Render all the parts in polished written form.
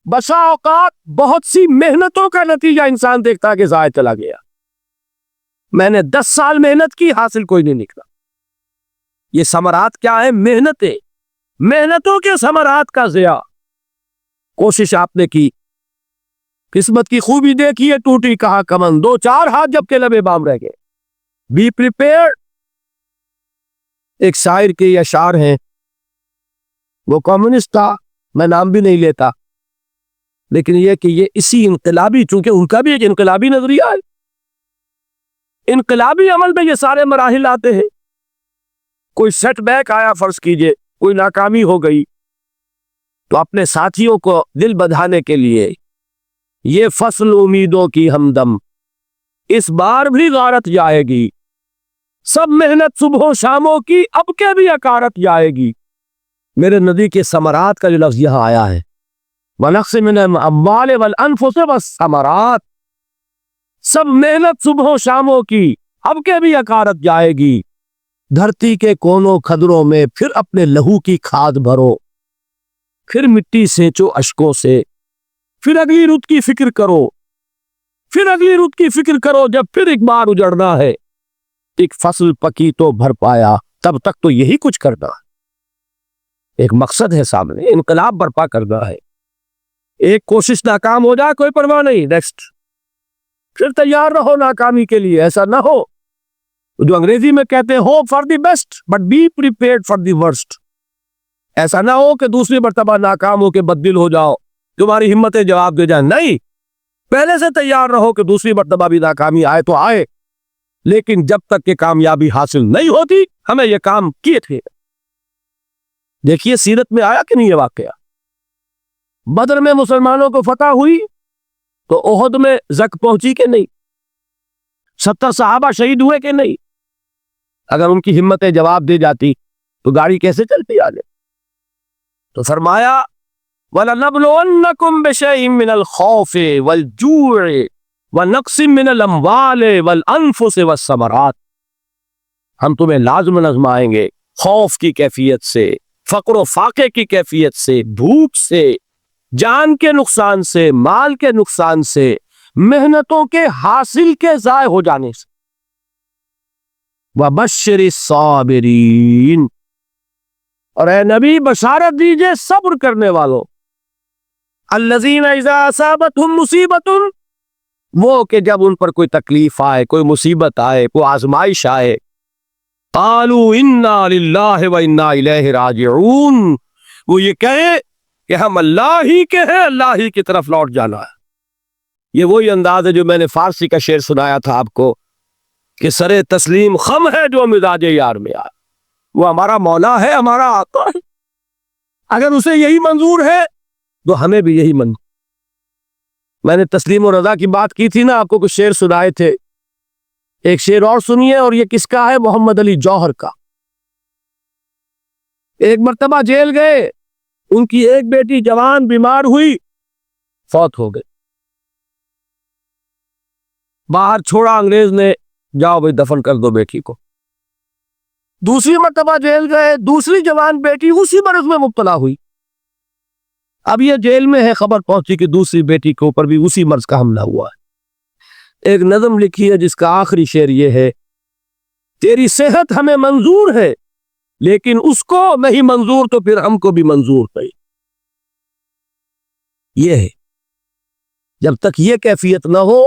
بسا اوقات بہت سی محنتوں کا نتیجہ انسان دیکھتا ہے کہ ضائع چلا گیا، میں نے 10 سال محنت کی، حاصل کوئی نہیں نکلا۔ یہ ثمرات کیا ہے؟ محنتیں، محنتوں کے ثمرات کا ضیاع۔ کوشش آپ نے کی، قسمت کی خوبی دیکھی ہے، ٹوٹی کہاں کمن، 2-4 ہاتھ جب کے لبے بام رہ گئے۔ Be prepared. ایک شاعر کے یہ اشعار ہیں، وہ کمیونسٹ تھا، میں نام بھی نہیں لیتا، لیکن یہ کہ یہ اسی انقلابی، چونکہ ان کا بھی ایک انقلابی نظریہ ہے، انقلابی عمل میں یہ سارے مراحل آتے ہیں۔ کوئی سیٹ بیک آیا، فرض کیجئے کوئی ناکامی ہو گئی، تو اپنے ساتھیوں کو دل بدھانے کے لیے یہ فصل امیدوں کی ہمدم، اس بار بھی غارت جائے گی، سب محنت صبح و شاموں کی اب کے بھی اکارت جائے گی۔ میرے نبی کے ثمرات کا جو لفظ یہاں آیا ہے، وَنَقْصٍ مِّنَ الْأَمْوَالِ وَالْأَنفُسِ وَالثَّمَرَاتِ، سب محنت صبح و شاموں کی اب کے بھی اکارت جائے گی۔ دھرتی کے کونوں کھدروں میں پھر اپنے لہو کی کھاد بھرو، پھر مٹی سینچو اشکوں سے، پھر اگلی رت کی فکر کرو، پھر اگلی رت کی فکر کرو، جب پھر ایک بار اجڑنا ہے، ایک فصل پکی تو بھر پایا، تب تک تو یہی کچھ کرنا ہے۔ ایک مقصد ہے سامنے، انقلاب برپا کرنا ہے۔ ایک کوشش ناکام ہو جائے کوئی پرواہ نہیں، نیکسٹ، پھر تیار رہو ناکامی کے لیے۔ ایسا نہ ہو جو انگریزی میں کہتے ہیں hope for the best but be prepared for the worst. ایسا نہ ہو کہ دوسری مرتبہ ناکام ہو کے بددل ہو جاؤ، تمہاری ہمتیں جواب دے جائیں، نہیں، پہلے سے تیار رہو کہ دوسری مرتبہ بھی ناکامی آئے تو آئے، لیکن جب تک کہ کامیابی حاصل نہیں ہوتی ہمیں یہ کام کیے تھے۔ دیکھیے سیرت میں آیا کہ نہیں یہ واقعہ؟ بدر میں مسلمانوں کو فتح ہوئی تو احد میں زک پہنچی کہ نہیں؟ 70 صحابہ شہید ہوئے کہ نہیں؟ اگر ان کی ہمتیں جواب دے جاتی تو گاڑی کیسے چلتی آگے؟ تو فرمایا وَلَنَبْلُوَنَّكُمْ بِشَيْءٍ مِّنَ الْخَوْفِ وَالْجُوعِ وَنَقْصٍ مِّنَ الْأَمْوَالِ وَالْأَنفُسِ وَالثَّمَرَاتِ، ہم تمہیں لازم آزمائیں گے، خوف کی کیفیت سے، فقر و فاقے کی کیفیت سے، بھوک سے، جان کے نقصان سے، مال کے نقصان سے، محنتوں کے حاصل کے ضائع ہو جانے سے۔ وَبَشِّرِ الصَّابِرِينَ، اور اے نبی بشارت دیجئے صبر کرنے والوں، الَّذِينَ إِذَا أَصَابَتْهُمْ مُصِيبَةٌ، وہ کہ جب ان پر کوئی تکلیف آئے، کوئی مصیبت آئے، کوئی آزمائش آئے، قَالُوا إِنَّا لِلَّهِ وَإِنَّا إِلَيْهِ رَاجِعُونَ، وہ یہ کہیں کہ ہم اللہ ہی کے ہیں، اللہ ہی کی طرف لوٹ جانا ہے۔ یہ وہی انداز ہے جو میں نے فارسی کا شعر سنایا تھا آپ کو کہ سرے تسلیم خم ہے جو مزاج یار میں آئے، وہ ہمارا مولا ہے، ہمارا آقا ہے، اگر اسے یہی منظور ہے تو ہمیں بھی یہی منظور۔ میں نے تسلیم و رضا کی بات کی تھی نا، آپ کو کچھ شعر سنائے تھے، ایک شعر اور سنیے، اور یہ کس کا ہے؟ محمد علی جوہر کا۔ ایک مرتبہ جیل گئے، ان کی ایک بیٹی جوان بیمار ہوئی، فوت ہو گئے، باہر چھوڑا انگریز نے، جاؤ بھائی دفن کر دو بیٹی کو۔ دوسری مرتبہ جیل گئے، دوسری جوان بیٹی اسی مرض میں مبتلا ہوئی، اب یہ جیل میں ہے، خبر پہنچی کہ دوسری بیٹی کے اوپر بھی اسی مرض کا حملہ ہوا ہے۔ ایک نظم لکھی ہے جس کا آخری شعر یہ ہے، تیری صحت ہمیں منظور ہے لیکن اس کو نہیں منظور تو پھر ہم کو بھی منظور نہیں۔ یہ ہے، جب تک یہ کیفیت نہ ہو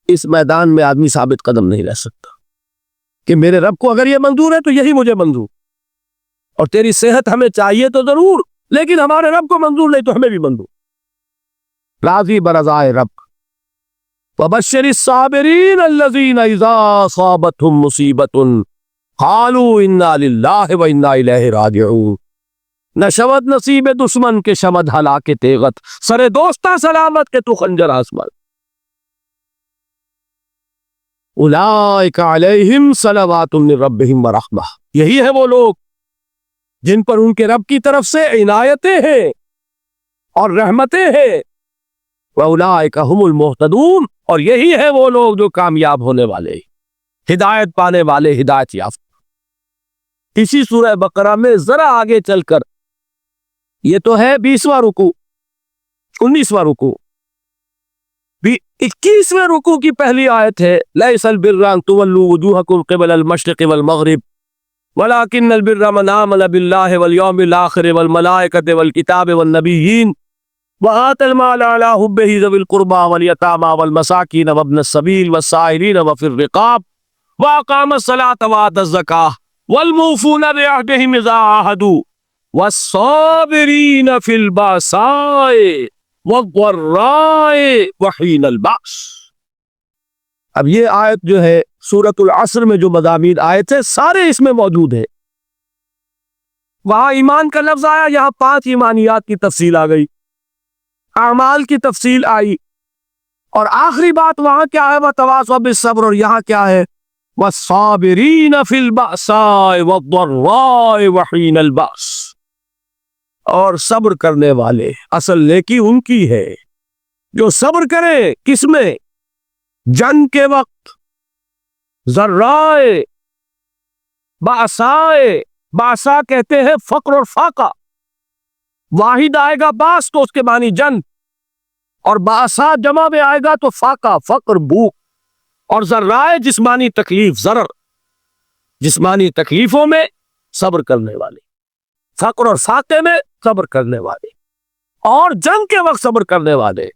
اس میدان میں آدمی ثابت قدم نہیں رہ سکتا کہ میرے رب کو اگر یہ منظور ہے تو یہی مجھے منظور، اور تیری صحت ہمیں چاہیے تو ضرور، لیکن ہمارے رب کو منظور نہیں تو ہمیں بھی منظور۔ راضی برضائے رب۔ وَبَشِّرِ الصَّابِرِينَ الَّذِينَ إِذَا أَصَابَتْهُمْ مُصِيبَةٌ قَالُوا إِنَّا لِلَّهِ وَإِنَّا إِلَيْهِ رَاجِعُونَ، نشود نصیب دشمن کے شمد ہلاک تیغت، سر دوستہ سلامت کے تو خنجر آسمان۔ اولئک علیہم صلوات من ربہم ورحمہ، یہی ہے وہ لوگ جن پر ان کے رب کی طرف سے عنایتیں ہیں اور رحمتیں ہیں۔ واولئک ھم المہتدون، اور یہی ہے وہ لوگ جو کامیاب ہونے والے، ہدایت پانے والے، ہدایت یافتہ۔ اسی سورہ بقرہ میں ذرا آگے چل کر، یہ تو ہے 20واں رکوع، 19واں رکوع بھی 21ویں رکوع کی پہلی آیت ہے لیس البر ان تولوا وجوہکم قبل المشرق والمغرب ولکن البر من آمن باللہ والیوم الآخر والملائکۃ والکتاب والنبیین وآتى المال على حبه ذوي القربى واليتامى والمساكين وابن السبيل والسائلين وفي الرقاب وأقام الصلاة وآتى الزكاة والموفون بعهدهم إذا عاهدوا والصابرين في البأساء والضراء وحين البأس۔ اب یہ آیت جو ہے سورۃ العصر میں جو مضامین آئے تھے سارے اس میں موجود ہیں۔ وہاں ایمان کا لفظ آیا، یہاں 5 ایمانیات کی تفصیل آ گئی، اعمال کی تفصیل آئی، اور آخری بات وہاں کیا ہے وَتَوَاصَوْا بِالصَّبْرِ، اور یہاں کیا ہے وَالصَّابِرِينَ فِي الْبَأْسَاءِ وَالضَّرَّاءِ وَحِينَ الْبَأْسِ، اور صبر کرنے والے، اصل نیکی ان کی ہے جو صبر کرے، کس میں؟ جنگ کے وقت، ضرائے، باسائے، باسا کہتے ہیں فقر اور فاقہ، واحد آئے گا باس تو اس کے معنی جنگ، اور باسا جمع میں آئے گا تو فاقہ، فقر، بھوک، اور ذرائے جسمانی تکلیف، ضرر، جسمانی تکلیفوں میں صبر کرنے والے، فقر اور فاقے میں صبر کرنے والے، اور جنگ کے وقت صبر کرنے والے،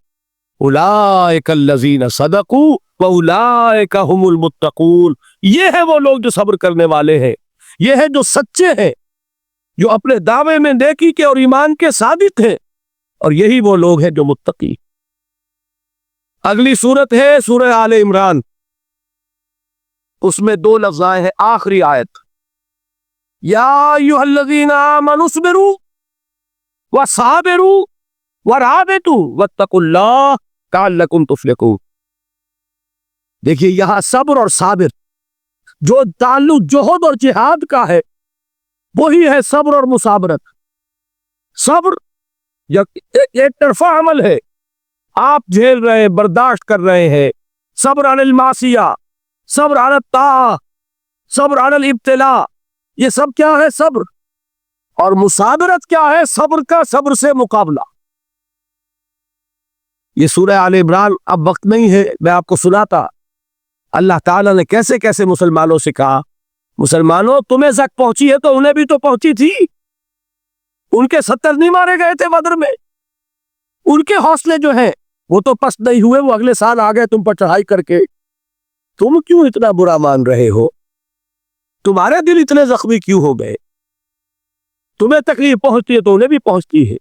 اولئک الذین صدقوا واولئک هم المتقون، یہ ہے وہ لوگ جو صبر کرنے والے ہیں، یہ ہے جو سچے ہیں، جو اپنے دعوے میں نیکی کے اور ایمان کے صادق ہیں، اور یہی وہ لوگ ہیں جو متقی۔ اگلی سورت ہے سورہ آل عمران، اس میں 2 لفظ آئے ہیں، آخری آیت یا ایھا الذین آمنوا اصبروا وصابروا ورابطوا واتقوا اللہ لعلکم تفلحون۔ دیکھیے یہاں صبر اور صابر جو تعلق جوہد اور جہاد کا ہے وہی ہے صبر اور مصابرت۔ صبر ایک طرفہ عمل ہے، آپ جھیل رہے ہیں، برداشت کر رہے ہیں، صبر عن المعصیہ، صبر عن الطاعہ، صبر عن الابتلاء، یہ سب کیا ہے؟ صبر۔ اور مصابرت کیا ہے؟ صبر کا صبر سے مقابلہ۔ یہ سورہ آل عمران، اب وقت نہیں ہے میں آپ کو سناتا اللہ تعالیٰ نے کیسے کیسے مسلمانوں سے کہا، مسلمانوں تمہیں زک پہنچی ہے تو انہیں بھی تو پہنچی تھی، ان کے 70 نہیں مارے گئے تھے بدر میں، ان کے حوصلے جو ہیں وہ تو پست نہیں ہوئے، وہ اگلے سال آ گئے تم پر چڑھائی کر کے، تم کیوں اتنا برا مان رہے ہو؟ تمہارے دل اتنے زخمی کیوں ہو گئے؟ تمہیں تکلیف پہنچتی ہے تو انہیں بھی پہنچتی ہے۔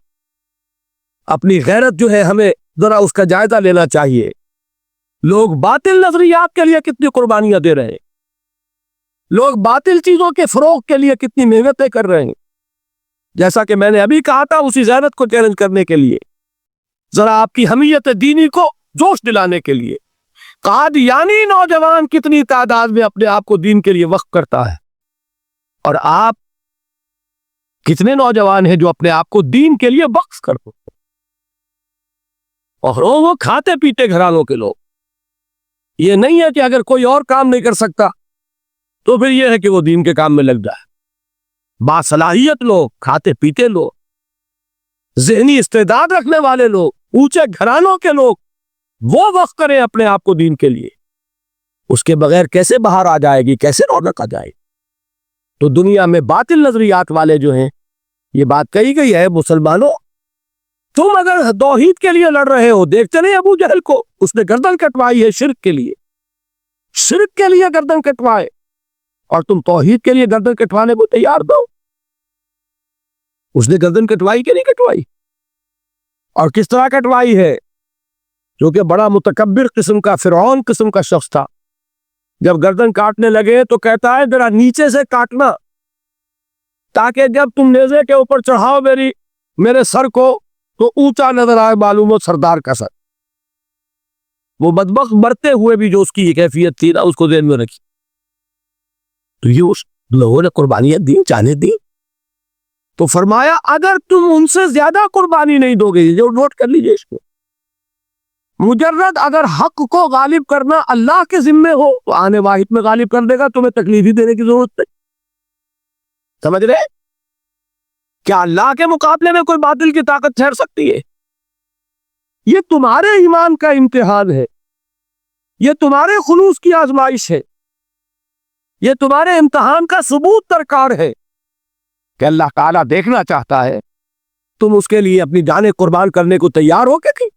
اپنی غیرت جو ہے ہمیں ذرا اس کا جائزہ لینا چاہیے۔ لوگ باطل نظریات کے لیے کتنی قربانیاں دے رہے ہیں، لوگ باطل چیزوں کے فروغ کے لیے کتنی محنتیں کر رہے ہیں، جیسا کہ میں نے ابھی کہا تھا اسی غیرت کو چیلنج کرنے کے لیے، ذرا آپ کی حمیت دینی کو جوش دلانے کے لیے۔ قادیانی نوجوان کتنی تعداد میں اپنے آپ کو دین کے لیے وقف کرتا ہے، اور آپ کتنے نوجوان ہیں جو اپنے آپ کو دین کے لیے وقف کرتے ہیں، اور وہ کھاتے پیتے گھرانوں کے لوگ۔ یہ نہیں ہے کہ اگر کوئی اور کام نہیں کر سکتا تو پھر یہ ہے کہ وہ دین کے کام میں لگ جائے۔ باصلاحیت لوگ، کھاتے پیتے لوگ، ذہنی استعداد رکھنے والے لوگ، اونچے گھرانوں کے لوگ، وہ وقف کریں اپنے آپ کو دین کے لیے۔ اس کے بغیر کیسے باہر آ جائے گی، کیسے رونق آ جائے گی؟ تو دنیا میں باطل نظریات والے جو ہیں، یہ بات کہی گئی ہے، مسلمانوں تم اگر توحید کے لیے لڑ رہے ہو، دیکھتے نہیں ابو جہل کو، اس نے گردن کٹوائی ہے شرک کے لیے، شرک کے لیے گردن کٹوائے، اور تم توحید کے لیے گردن کٹوانے کو تیار دو۔ اس نے گردن کٹوائی کہ نہیں کٹوائی؟ اور کس طرح کٹوائی ہے؟ جو کہ بڑا متکبر قسم کا، فرعون قسم کا شخص تھا، جب گردن کاٹنے لگے تو کہتا ہے ذرا نیچے سے کاٹنا، تاکہ جب تم نیزے کے اوپر چڑھاؤ میرے سر کو تو اونچا نظر آئے، معلوم ہو سردار کا سر۔ وہ بدبخت مرتے ہوئے بھی جو اس کی یہ کیفیت تھی نا، اس کو ذہن میں رکھی۔ تو یہ اس لوگوں نے قربانیاں دی، جانیں دی، تو فرمایا اگر تم ان سے زیادہ قربانی نہیں دو گے، جو نوٹ کر لیجئے اس کو، مجرد اگر حق کو غالب کرنا اللہ کے ذمے ہو تو آنے واحد میں غالب کر دے گا، تمہیں تکلیف ہی دینے کی ضرورت نہیں۔ سمجھ رہے؟ کیا اللہ کے مقابلے میں کوئی باطل کی طاقت ٹھہر سکتی ہے؟ یہ تمہارے ایمان کا امتحان ہے، یہ تمہارے خلوص کی آزمائش ہے، یہ تمہارے امتحان کا ثبوت درکار ہے کہ اللہ تعالیٰ دیکھنا چاہتا ہے تم اس کے لیے اپنی جانیں قربان کرنے کو تیار ہو کہ نہیں،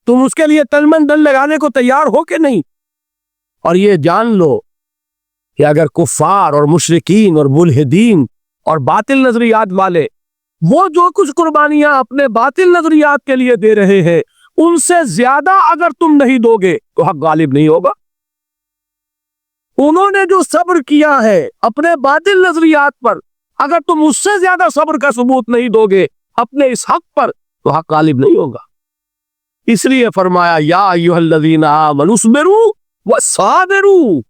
تم اس کے لیے تن من دل لگانے کو تیار ہو کہ نہیں۔ اور یہ جان لو کہ اگر کفار اور مشرکین اور ملحدین اور باطل نظریات والے وہ جو کچھ قربانیاں اپنے باطل نظریات کے لیے دے رہے ہیں ان سے زیادہ اگر تم نہیں دو گے تو حق غالب نہیں ہوگا۔ انہوں نے جو صبر کیا ہے اپنے باطل نظریات پر، اگر تم اس سے زیادہ صبر کا ثبوت نہیں دو گے اپنے اس حق پر تو حق غالب نہیں ہوگا۔ اس لیے فرمایا یا ایھا الذین آمنوا اصبروا وصابروا،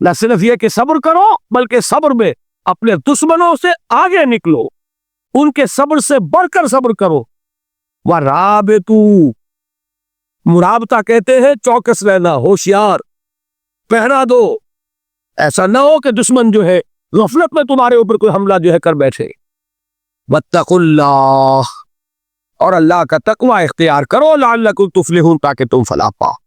نہ صرف یہ کہ صبر کرو بلکہ صبر میں اپنے دشمنوں سے آگے نکلو، ان کے صبر سے بڑھ کر صبر کرو۔ وَرَابِطُوا، مرابطہ کہتے ہیں چوکس رہنا، ہوشیار، پہرا دو، ایسا نہ ہو کہ دشمن جو ہے غفلت میں تمہارے اوپر کوئی حملہ جو ہے کر بیٹھے۔ وَاتَّقُوا اللَّهَ، اور اللہ کا تقوی اختیار کرو، لعلکم تفلحون، تاکہ تم فلاح پاؤ۔